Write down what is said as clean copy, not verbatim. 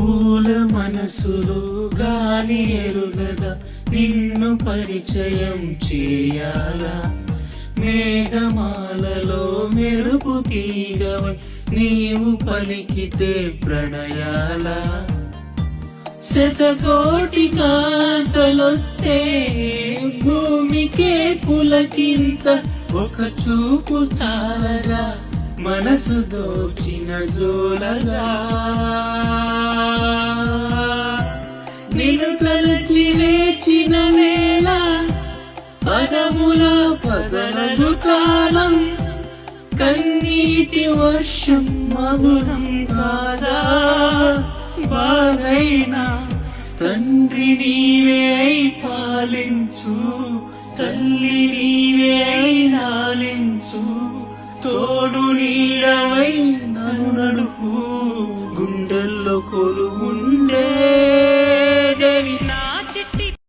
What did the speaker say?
పూల మనసులో గాలి ఎరుగదా నిన్ను పరిచయం చేయాలా మేఘమాలలో మెరుపు తీగవై నీవు పలికితే ప్రణయాల శతకోటి కాంతలొస్తే భూమికే పులకింత ఒక చూపు చాలగా మనసు దోచిన జోలగా నిన్ను తలచి వేచిన వేళ పదముల పదలదు కాలం కన్నీటి వర్షం మధురం కాదా బాధైనా తండ్రి నీవే అయి పాలించు తల్లి నీవే అయి లాలించు తోడు నీడవై నన్ను నడుపు గుండెల్లో కొలువుండే